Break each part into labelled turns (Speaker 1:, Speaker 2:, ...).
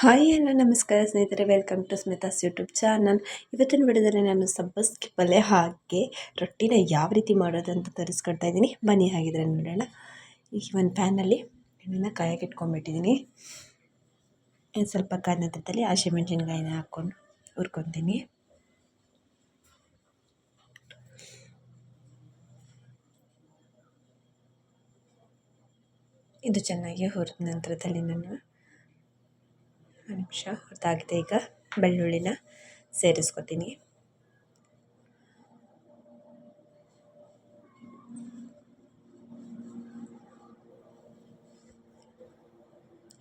Speaker 1: Hi hello ನಮಸ್ಕಾರ ಸ್ನೇಹಿತರೆ, welcome to Smitha's YouTube channel. ಇವತ್ತಿನ ವಿಡಿಯೋದಲ್ಲಿ ನಾನು ಸಬ್ಬಸ್ಗೆ ಪಲ್ಯ ಹಾಕಿ ರೊಟ್ಟಿನ ಯಾವ ರೀತಿ ಮಾಡೋದು ಅಂತ ತೋರಿಸ್ಕೊಡ್ತಾ ಇದ್ದೀನಿ. ಬನ್ನಿ ಹಾಗಿದ್ರೆ ನೋಡೋಣ. ಈಗ ಒಂದು ಪ್ಯಾನಲ್ಲಿ ಎಣ್ಣೆನ ಕಾಯಕ್ಕೆ ಇಟ್ಕೊಂಡ್ಬಿಟ್ಟಿದ್ದೀನಿ. ಸ್ವಲ್ಪ ಕಾದ ನಂತರದಲ್ಲಿ ಹಸಿಮೆಣ್ಸಿನ್ಕಾಯಿನ ಹಾಕ್ಕೊಂಡು ಹುರ್ಕೊತೀನಿ. ಇದು ಚೆನ್ನಾಗಿ ಹುರಿದ ನಂತರದಲ್ಲಿ ನಾನು ನಿಮಿಷ ಹೊರತಾಗಿದೆ. ಈಗ ಬೆಳ್ಳುಳ್ಳಿನ ಸೇರಿಸ್ಕೊತೀನಿ.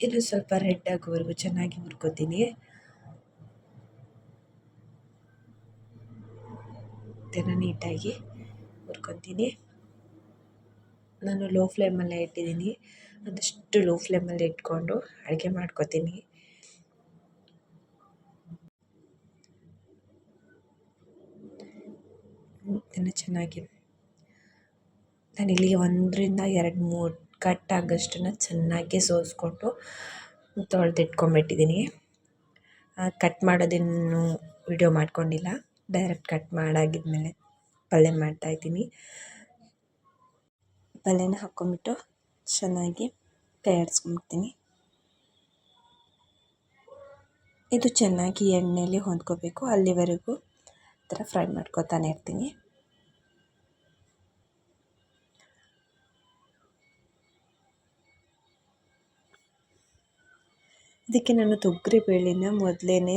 Speaker 1: ಇದು ಸ್ವಲ್ಪ ರೆಡ್ ಆಗೋವರೆಗೂ ಚೆನ್ನಾಗಿ ಹುರ್ಕೋತೀನಿ. ಇದನ್ನು ನೀಟಾಗಿ ಹುರ್ಕೊತೀನಿ. ನಾನು ಲೋ ಫ್ಲೇಮಲ್ಲೇ ಇಟ್ಟಿದ್ದೀನಿ. ಆದಷ್ಟು ಲೋ ಫ್ಲೇಮಲ್ಲಿ ಇಟ್ಕೊಂಡು ಅಡುಗೆ ಮಾಡ್ಕೊತೀನಿ. ಇದನ್ನು ಚೆನ್ನಾಗಿ ನಾನಿಲ್ಲಿ 1-2-3 ಕಟ್ ಆಗೋಷ್ಟನ್ನು ಚೆನ್ನಾಗಿ ಸೋಸ್ಕೊಂಡು ತೊಳೆದಿಟ್ಕೊಂಡ್ಬಿಟ್ಟಿದ್ದೀನಿ. ಕಟ್ ಮಾಡೋದಿನ್ನು ವಿಡಿಯೋ ಮಾಡ್ಕೊಂಡಿಲ್ಲ, ಡೈರೆಕ್ಟ್ ಕಟ್ ಮಾಡಾಗಿದ್ಮೇಲೆ ಪಲ್ಯ ಮಾಡ್ತಾಯಿದ್ದೀನಿ. ಪಲ್ಯನ ಹಾಕ್ಕೊಂಬಿಟ್ಟು ಚೆನ್ನಾಗಿ ಕೈ ಆಡಿಸ್ಕೊಂಬಿಡ್ತೀನಿ. ಇದು ಚೆನ್ನಾಗಿ ಎಣ್ಣೆಯಲ್ಲಿ ಹೊಂದ್ಕೋಬೇಕು, ಅಲ್ಲಿವರೆಗೂ ಈ ಥರ ಫ್ರೈ ಮಾಡ್ಕೊತಾನೆ ಇರ್ತೀನಿ. ಇದಕ್ಕೆ ನಾನು ತೊಗರಿಬೇಳೆನ ಮೊದಲೇ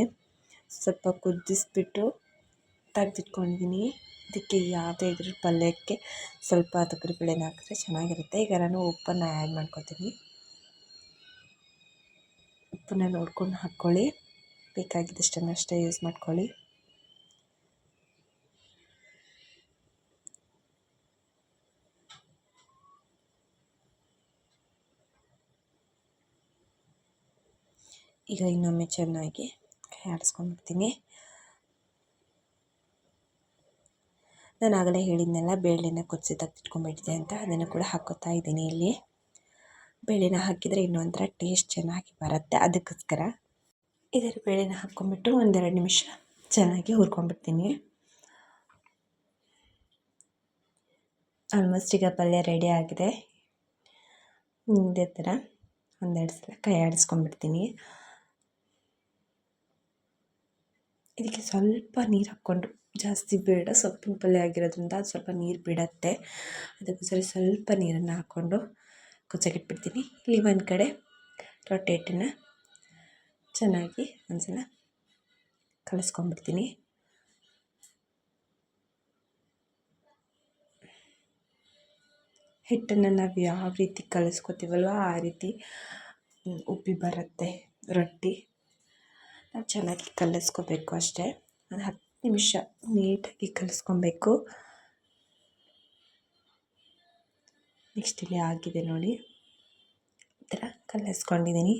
Speaker 1: ಸ್ವಲ್ಪ ಕುದಿಸ್ಬಿಟ್ಟು ತೆಗೆದಿಟ್ಕೊಂಡಿದ್ದೀನಿ. ಇದಕ್ಕೆ ಯಾವುದೇ ಇದ್ರ ಪಲ್ಯಕ್ಕೆ ಸ್ವಲ್ಪ ತೊಗರಿಬೇಳೆನ ಹಾಕಿದ್ರೆ ಚೆನ್ನಾಗಿರುತ್ತೆ. ಈಗ ನಾನು ಉಪ್ಪನ್ನು ಆ್ಯಡ್ ಮಾಡ್ಕೊತೀನಿ. ಉಪ್ಪನ್ನು ನೋಡ್ಕೊಂಡು ಹಾಕ್ಕೊಳ್ಳಿ, ಬೇಕಾಗಿದ್ದಷ್ಟನ್ನಷ್ಟೇ ಯೂಸ್ ಮಾಡ್ಕೊಳ್ಳಿ. ಈಗ ಇನ್ನೊಮ್ಮೆ ಚೆನ್ನಾಗಿ ಕೈ ಆಡಿಸ್ಕೊಂಡ್ಬಿಡ್ತೀನಿ. ನಾನು ಆಗಲೇ ಹೇಳಿದ್ನೆಲ್ಲ, ಬೇಳೆನ ಕುದಿಸಿ ತೆಗೆದಿಟ್ಕೊಂಡ್ಬಿಟ್ಟಿದೆ ಅಂತ, ಅದನ್ನು ಕೂಡ ಹಾಕ್ಕೋತಾ ಇದ್ದೀನಿ. ಇಲ್ಲಿ ಬೇಳೆನ ಹಾಕಿದರೆ ಇನ್ನೊಂಥರ ಟೇಸ್ಟ್ ಚೆನ್ನಾಗಿ ಬರುತ್ತೆ, ಅದಕ್ಕೋಸ್ಕರ ಇದರ ಬೇಳೆನ ಹಾಕ್ಕೊಂಬಿಟ್ಟು 1-2 ನಿಮಿಷ ಚೆನ್ನಾಗಿ ಹುರ್ಕೊಂಡ್ಬಿಡ್ತೀನಿ. ಆಲ್ಮೋಸ್ಟ್ ಈಗ ಪಲ್ಯ ರೆಡಿ ಆಗಿದೆ. ಇದೇ ಥರ 1-2 ಸಲ ಕೈ ಆಡಿಸ್ಕೊಂಡ್ಬಿಡ್ತೀನಿ. ಇದಕ್ಕೆ ಸ್ವಲ್ಪ ನೀರು ಹಾಕ್ಕೊಂಡು, ಜಾಸ್ತಿ ಬೇಡ, ಸೊಪ್ಪಿನ ಪಲ್ಯ ಆಗಿರೋದ್ರಿಂದ ಅದು ಸ್ವಲ್ಪ ನೀರು ಬಿಡತ್ತೆ, ಅದಕ್ಕೋಸ್ಕರ ಸ್ವಲ್ಪ ನೀರನ್ನು ಹಾಕ್ಕೊಂಡು ಕುದಿಸೋಕ್ಕಿಟ್ಬಿಡ್ತೀನಿ. ಇಲ್ಲಿ ಒಂದು ಕಡೆ ರೊಟ್ಟಿ ಹಿಟ್ಟನ್ನು ಚೆನ್ನಾಗಿ ಒಂದ್ಸಲ ಕಲಿಸ್ಕೊಂಡ್ಬಿಡ್ತೀನಿ. ಹಿಟ್ಟನ್ನು ನಾವು ಯಾವ ರೀತಿ ಕಲಿಸ್ಕೊತೀವಲ್ವ ಆ ರೀತಿ ಉಬ್ಬಿ ಬರುತ್ತೆ ರೊಟ್ಟಿ. ನಾವು ಚೆನ್ನಾಗಿ ಕಲಿಸ್ಕೋಬೇಕು ಅಷ್ಟೇ. ಒಂದು 10 ನಿಮಿಷ ನೀಟಾಗಿ ಕಲಿಸ್ಕೊಬೇಕು. ನೆಕ್ಸ್ಟ್ ಇಲ್ಲಿ ಆಗಿದೆ ನೋಡಿ, ಈ ಥರ ಕಲಿಸ್ಕೊಂಡಿದ್ದೀನಿ.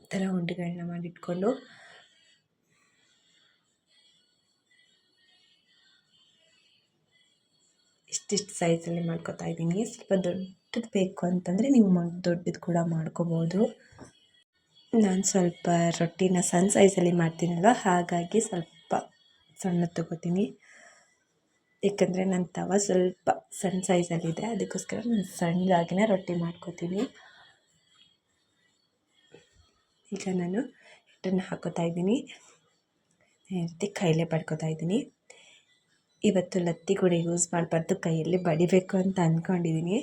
Speaker 1: ಈ ಥರ ಉಂಡೆಗಳನ್ನ ಮಾಡಿಟ್ಕೊಂಡು ಇಷ್ಟಿಷ್ಟು ಸೈಜಲ್ಲಿ ಮಾಡ್ಕೊತಾ ಇದ್ದೀನಿ. ಸ್ವಲ್ಪ ದೊಡ್ಡದು ಬೇಕು ಅಂತಂದರೆ ನೀವು ದೊಡ್ಡದು ಕೂಡ ಮಾಡ್ಕೋಬೋದು. ನಾನು ಸ್ವಲ್ಪ ರೊಟ್ಟಿನ ಸಣ್ಣ ಸೈಜಲ್ಲಿ ಮಾಡ್ತೀನಲ್ವ, ಹಾಗಾಗಿ ಸ್ವಲ್ಪ ಸಣ್ಣ ತೊಗೋತೀನಿ. ಏಕೆಂದರೆ ನನ್ನ ತವ ಸ್ವಲ್ಪ ಸಣ್ಣ ಸೈಜಲ್ಲಿದೆ, ಅದಕ್ಕೋಸ್ಕರ ನಾನು ಸಣ್ಣದಾಗಿನೇ ರೊಟ್ಟಿ ಮಾಡ್ಕೋತೀನಿ. ಈಗ ನಾನು ಹಿಟ್ಟನ್ನು ಹಾಕೋತಾ ಇದ್ದೀನಿ. ಈ ರೀತಿ ಕೈಲೇ ಬಡ್ಕೋತಾ ಇದ್ದೀನಿ. ಇವತ್ತು ಲತ್ತಿ ಕೂಡ ಯೂಸ್ ಮಾಡಬಾರ್ದು, ಕೈಯಲ್ಲಿ ಬಡಿಬೇಕು ಅಂತ ಅಂದ್ಕೊಂಡಿದ್ದೀನಿ.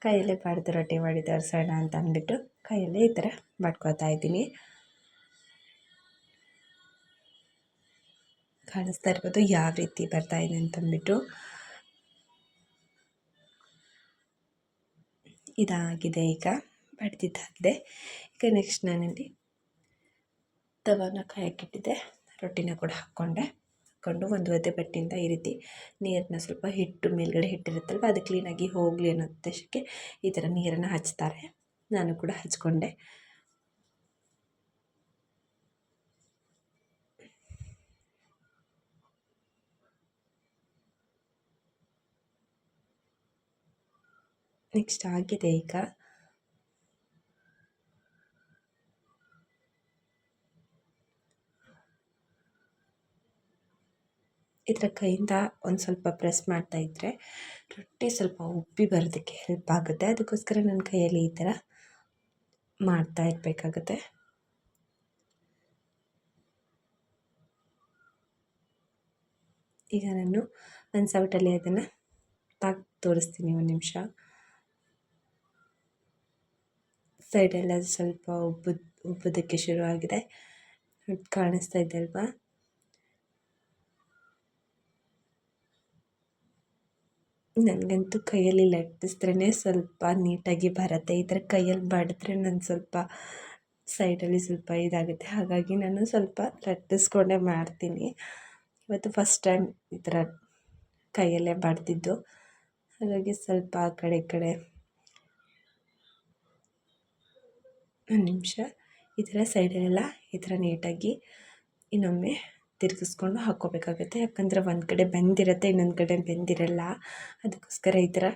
Speaker 1: ಕೈಯಲ್ಲೇ ಬಡ್ದು ರೊಟ್ಟಿ ಮಾಡಿ ತೋರಿಸೋಣ ಅಂತ ಅಂದ್ಬಿಟ್ಟು ಕೈಯಲ್ಲೇ ಈ ಥರ ಬಡ್ಕೋತಾ ಇದ್ದೀನಿ. ಕಾಣಿಸ್ತಾ ಇರ್ಬೋದು ಯಾವ ರೀತಿ ಬರ್ತಾಯಿದೆ ಅಂತಂದ್ಬಿಟ್ಟು. ಇದಾಗಿದೆ, ಈಗ ಬಡ್ದಿದ್ದಾಗಿದೆ. ಈಗ ನೆಕ್ಸ್ಟ್ ನಾನಲ್ಲಿ ತವಾನ ಕಾಯಕ್ಕಿಟ್ಟಿದ್ದೆ, ರೊಟ್ಟಿನ ಕೂಡ ಹಾಕ್ಕೊಂಡು ಒಂದು ಒದ್ದೆ ಬಟ್ಟೆಯಿಂದ ಈ ರೀತಿ ನೀರನ್ನ, ಸ್ವಲ್ಪ ಹಿಟ್ಟು ಮೇಲ್ಗಡೆ ಹಿಟ್ಟಿರುತ್ತಲ್ವ ಅದು ಕ್ಲೀನಾಗಿ ಹೋಗಲಿ ಅನ್ನೋ ಉದ್ದೇಶಕ್ಕೆ ಈ ಥರ ನೀರನ್ನು ಹಚ್ತಾರೆ. ನಾನು ಕೂಡ ಹಚ್ಕೊಂಡೆ. ನೆಕ್ಸ್ಟ್ ಆಗಿದೆ ಈಗ. ಈ ಥರ ಕೈಯಿಂದ ಒಂದು ಸ್ವಲ್ಪ ಪ್ರೆಸ್ ಮಾಡ್ತಾಯಿದ್ರೆ ರೊಟ್ಟಿ ಸ್ವಲ್ಪ ಉಬ್ಬಿ ಬರೋದಕ್ಕೆ ಹೆಲ್ಪ್ ಆಗುತ್ತೆ. ಅದಕ್ಕೋಸ್ಕರ ನನ್ನ ಕೈಯಲ್ಲಿ ಈ ಥರ ಮಾಡ್ತಾ ಇರಬೇಕಾಗುತ್ತೆ. ಈಗ ನಾನು ಒಂದು ಸೌಟಲ್ಲಿ ಅದನ್ನು ತೋರಿಸ್ತೀನಿ. ಒಂದು ನಿಮಿಷ. ಸೈಡೆಲ್ಲ ಸ್ವಲ್ಪ ಉಬ್ಬೋದಕ್ಕೆ ಶುರುವಾಗಿದೆ. ಕಾಣಿಸ್ತಾ ಇದೆ ಅಲ್ವಾ? ನನಗಂತೂ ಕೈಯಲ್ಲಿ ಲಟ್ಟಿಸಿದ್ರೇ ಸ್ವಲ್ಪ ನೀಟಾಗಿ ಬರುತ್ತೆ. ಈ ಥರ ಕೈಯಲ್ಲಿ ಬಡಿದ್ರೆ ನಾನು ಸ್ವಲ್ಪ ಸೈಡಲ್ಲಿ ಸ್ವಲ್ಪ ಇದಾಗುತ್ತೆ. ಹಾಗಾಗಿ ನಾನು ಸ್ವಲ್ಪ ಲಟ್ಟಿಸ್ಕೊಂಡೇ ಮಾಡ್ತೀನಿ. ಇವತ್ತು ಫಸ್ಟ್ ಟೈಮ್ ಈ ಥರ ಕೈಯಲ್ಲೇ ಬಡ್ದಿದ್ದು, ಹಾಗಾಗಿ ಸ್ವಲ್ಪ ಆ ಕಡೆ ಈ ಕಡೆ. ಒಂದು ನಿಮಿಷ. ಈ ಥರ ಸೈಡಲ್ಲೆಲ್ಲ ಈ ಥರ ನೀಟಾಗಿ ಇನ್ನೊಮ್ಮೆ ತಿರುಗಿಸ್ಕೊಂಡು ಹಾಕ್ಕೋಬೇಕಾಗುತ್ತೆ. ಯಾಕಂದರೆ ಒಂದು ಕಡೆ ಬೆಂದಿರುತ್ತೆ, ಇನ್ನೊಂದು ಕಡೆ ಬೆಂದಿರಲ್ಲ. ಅದಕ್ಕೋಸ್ಕರ ಈ ಥರ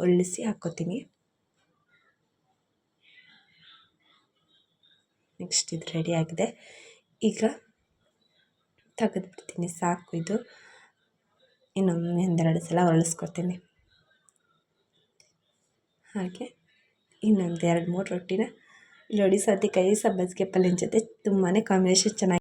Speaker 1: ಒಳ್ಳಿಸಿ ಹಾಕ್ಕೋತೀನಿ. ನೆಕ್ಸ್ಟ್ ಇದು ರೆಡಿ ಆಗಿದೆ. ಈಗ ತೆಗೆದುಬಿಡ್ತೀನಿ. ಸಾಕು ಇದು. ಇನ್ನೊಮ್ಮೆ ಒಂದೆರಡು ಸಲ ಒರೆಸ್ಕೊತೀನಿ. ಹಾಗೆ ಇನ್ನೊಂದು 2-3 ರೊಟ್ಟಿನ ನೋಡಿ, ಸೌತೆಕಾಯಿ ಸಬ್ಬಸಿಗೆ ಪಲ್ಯದ ಜೊತೆ ತುಂಬಾ ಕಾಂಬಿನೇಷನ್ ಚೆನ್ನಾಗಿ